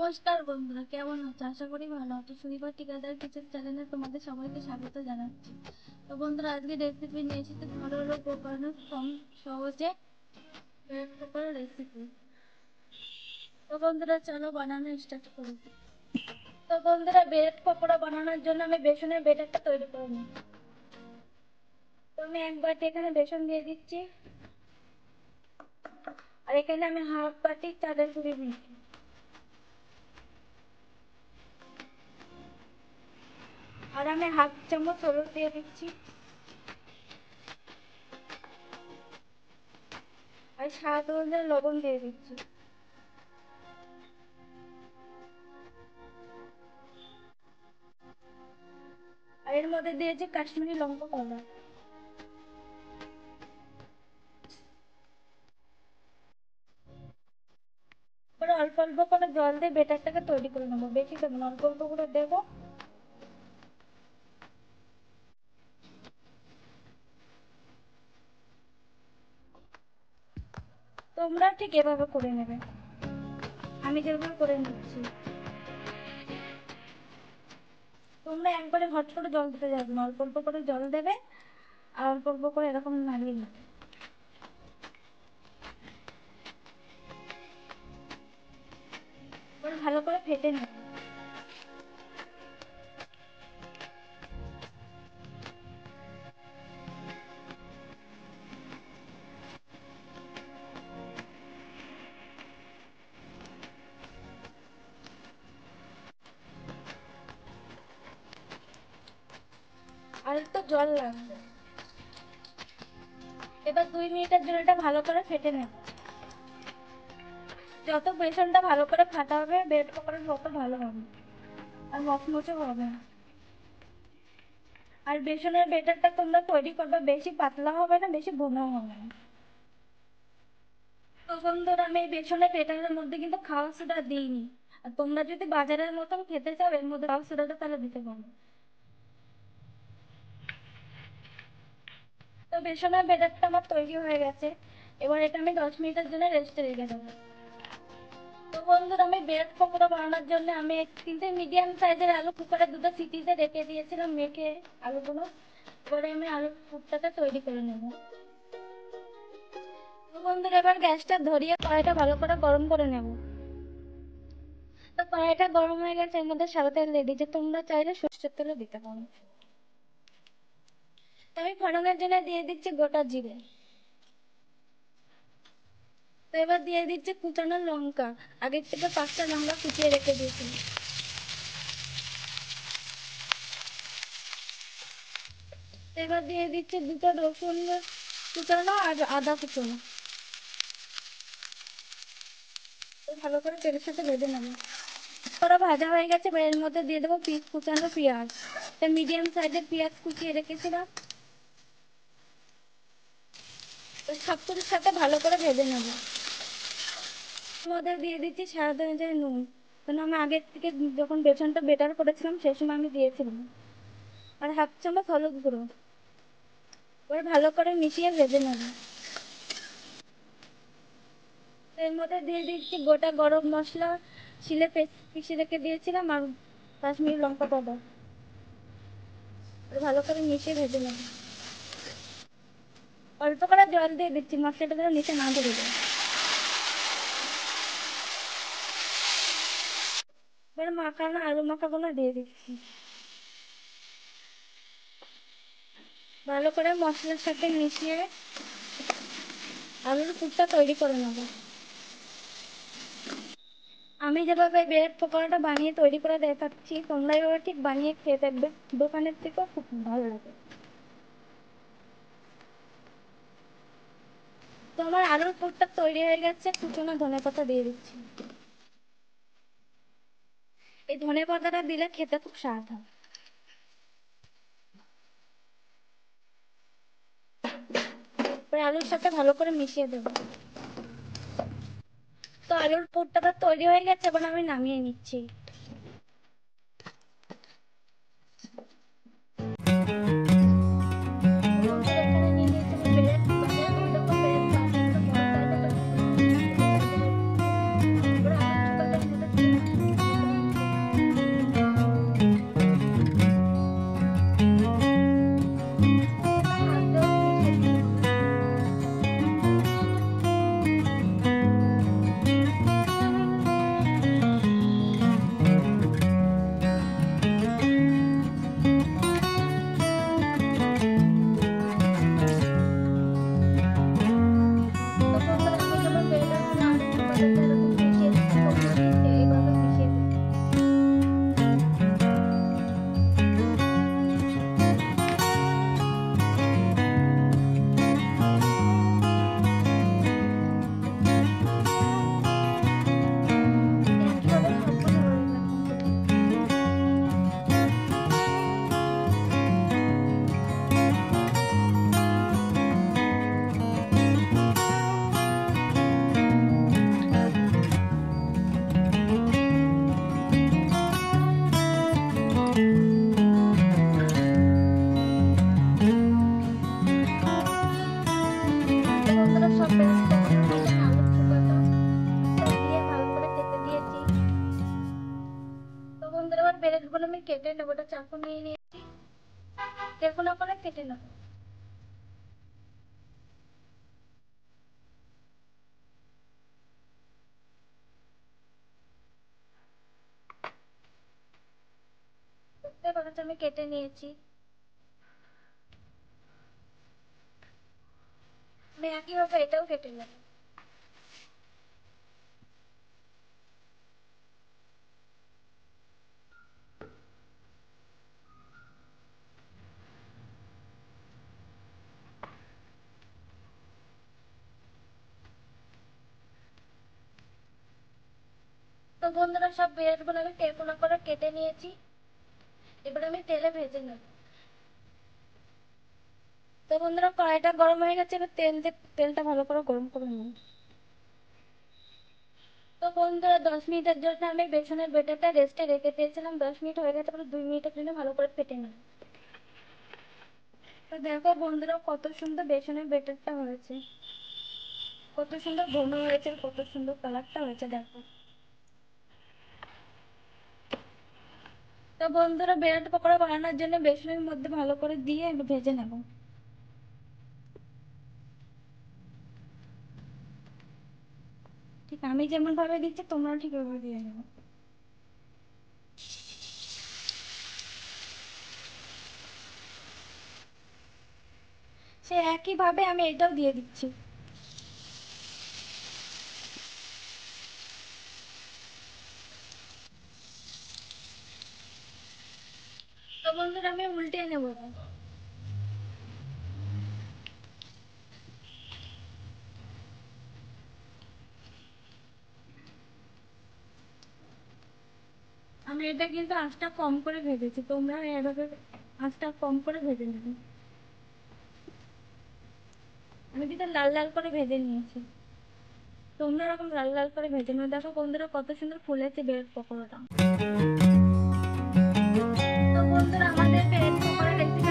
নমস্কার বন্ধুরা, কেমন আছো? আশা করি ভালো আছো। সুইপার ঠিকাদার কিচেন চ্যানেলে তোমাদের সবাইকে স্বাগত জানাচ্ছি। তো বন্ধুরা, আজকে রেসিপি নিয়ে এসেছি ঘরোয়া উপকরণে কম সহজে ব্রেড পকোড়া রেসিপি। তো বন্ধুরা, চলো বানানো স্টার্ট করি। তো বন্ধুরা, ব্রেড পকোড়া বানানোর জন্য আমি বেসনের ব্যাটারটা তৈরি করে নিই। তো আমি এক বাটি এখানে বেসন দিয়ে দিচ্ছি, আর এখানে আমি হাফ বাটি চালের গুঁড়ি দিচ্ছি, আর আমি হাফ চামচ হলুদ দিয়ে দিচ্ছি, আর স্বাদ অনুযায়ী লবণ দিয়ে দিচ্ছি। আর এর মধ্যে দিয়েছি কাশ্মীরি লঙ্কা পাউডার। এবার অল্প অল্প করে জল দিয়ে বেটারটাকে তৈরি করে নেবো, বেশি দেবো না, অল্প অল্প করে দেবো। তোমরা ঠিক এভাবে করে নেবে, আমি যেভাবে করে নিচ্ছি। তোমরা একবারে হট করে জল দিতে যাবে না, অল্প অল্প করে জল দেবে, আর অল্প অল্প করে এরকম নাড়িয়ে নেবে। এবার ভালো করে ফেটে নেবে। আর একটু জল লাগবে। এবার 2 মিনিটের জন্য এটা ভালো করে ফেটে নেবে। যত বেসনটা ভালো করে ফাটা হবে, ব্রেড পকোড়া তত ভালো হবে, আর মচমচে হবে। আর বেসনের ব্যাটারটা তোমরা তৈরি করবে, বেশি পাতলা হবে না, বেশি ঘন হবে না। তো বন্ধুরা, আমি এই বেসনের ব্যাটারের মধ্যে কিন্তু খাওয়া সোডা দিইনি। আর তোমরা যদি বাজারের মতন খেতে চাও, এর মধ্যে খাওয়া সোডাটা তাহলে দিতে পারো। তো বেসনের ব্যাটারটা আমার তৈরি হয়ে গেছে। এবার এটা আমি 10 মিনিটের জন্য রেস্টে রেখে দেবো। তো বন্ধুরা, আমি ব্রেড পকোড়া বানানোর জন্য আমি 3টে মিডিয়াম সাইজের আলু কুকারে 2টো সিটিতে রেখে দিয়েছিলাম মেখে আলুগুলো। এবারে আমি আলুর পুরটাকে তৈরি করে নেবো। তো বন্ধুরা, এবার গ্যাসটা ধরিয়ে কড়াইটা ভালো করে গরম করে নেবো। তো কড়াইটা গরম হয়ে গেছে, এর মধ্যে সাদা তেল দিয়ে দিচ্ছি, তোমরা চাইলে সরষের তেলও দিতে পারো। তো আমি ফোড়নের জন্য দিয়ে দিচ্ছি গোটা জিরে। তো এবার দিয়ে দিচ্ছি কুচানো লঙ্কা, আগের থেকে 5টা লঙ্কা কুচিয়ে রেখে দিয়েছি। তো এবার দিয়ে দিচ্ছি 2টো রসুন কুচানো আর আদা কুচানো। তো ভালো করে তেলের সাথে ভেজে নেবো। ওরা ভাজা হয়ে গেছে, এবার এর মধ্যে দিয়ে দেবো কুচানো পেঁয়াজ। তো মিডিয়াম সাইজের পেঁয়াজ কুচিয়ে রেখেছিলাম। তো সব কিছুর সাথে ভালো করে ভেজে নেবো। এর মধ্যে দিয়ে দিচ্ছি স্বাদ অনুযায়ী নুন, কারণ আমি আগের থেকে যখন বেসনটা বেটার করেছিলাম সেই সময় আমি দিয়েছিলাম। আর হাফ চামচ হলুদ গুঁড়ো। এবার ভালো করে মিশিয়ে ভেজে নেবো। এর মধ্যে দিয়ে দিচ্ছি গোটা গরম মশলা, শিলে পিষে রেখে দিয়েছিলাম, আর কাশ্মীরি লঙ্কা পাউডার। ভালো করে মিশিয়ে ভেজে নেব। অল্প করে জল দিয়ে দিচ্ছি, মশলাটা যেন নিচে না ধরে যায়। এবার মাখানো আলু মাখাগুলো দিয়ে দিচ্ছি। ভালো করে মশলার সাথে মিশিয়ে আলুর পুরটা তৈরি করে নেব। আমি যেভাবে ব্রেড পকোড়াটা বানিয়ে তৈরি করে দেখাচ্ছি, তোমরা এভাবে ঠিক বানিয়ে খেয়ে দেখবে, দোকানের থেকেও খুব ভালো লাগে। তো আমার আলুর পুরটা তৈরি হয়ে গেছে, কুচনো ধনেপাতা দিয়ে দিচ্ছি। এই ধনেপাতাটা দিলে খেতে খুব স্বাদ হয়। আলুর সাথে ভালো করে মিশিয়ে দেবো। তো আলুর পুরটা তো তৈরি হয়ে গেছে, এবার আমি নামিয়ে নিচ্ছি। বন্ধুরা সব ব্রেড পকোড়ার মধ্যে আলু চুকাটা সব দিয়ে ভালো করে চেপে দিয়েছি। তো বন্ধুরা এবার ব্রেড গুলো আমি কেটে নেবো, ওটা চাকু নিয়ে নিয়েছি, দেখুন করে কেটে নেবো। বুঝতে পারছি আমি কেটে নিয়েছি। আমি একইভাবে এটাও কেটে নেবো। তো বন্ধুরা সব ব্রেড গুলো আমি টেকোনা করে কেটে নিয়েছি, এবার আমি তেলে ভেজে নেব। তো বন্ধুরা কড়াইটা গরম হয়ে গেছে, এবার তেলটা ভালো করে গরম করে নেব। তো বন্ধুরা 10 মিনিটের জন্য আমি বেসনের ব্যাটারটা রেস্টে রেখে দিয়েছিলাম। 10 মিনিট হয়ে গেছে, পরে 2 মিনিটের জন্য ভালো করে ফেটে নেব। তো দেখো বন্ধুরা কত সুন্দর বেসনের ব্যাটারটা হয়েছে, কত সুন্দর ঘন হয়েছে, কত সুন্দর কালারটা হয়েছে দেখো। তো বন্ধুরা ব্রেড পকোড়া বানানোর জন্য বেসনের মধ্যে ভালো করে দিয়ে ভেজে নেব। ঠিক আমি যেমন ভাবে দিচ্ছি তোমরাও ঠিক ওইভাবে দিয়ে নেবো। সে একই ভাবে আমি এটাও দিয়ে দিচ্ছি। তো বন্ধুরা আমি উল্টে নেবো। আমি এটা কিন্তু আঁচটা কম করে ভেজেছি, তোমরা এভাবে আঁচটা কম করে ভেজে নেবে। আমি কিন্তু লাল লাল করে ভেজে নিয়েছি, তোমরা এরকম লাল লাল করে ভেজে নেবে। দেখো বন্ধুরা কত সুন্দর ফুলেছে ব্রেড পকোড়াটা। তো বন্ধুরা আমাদের ব্রেড পকোড়া রেসিপি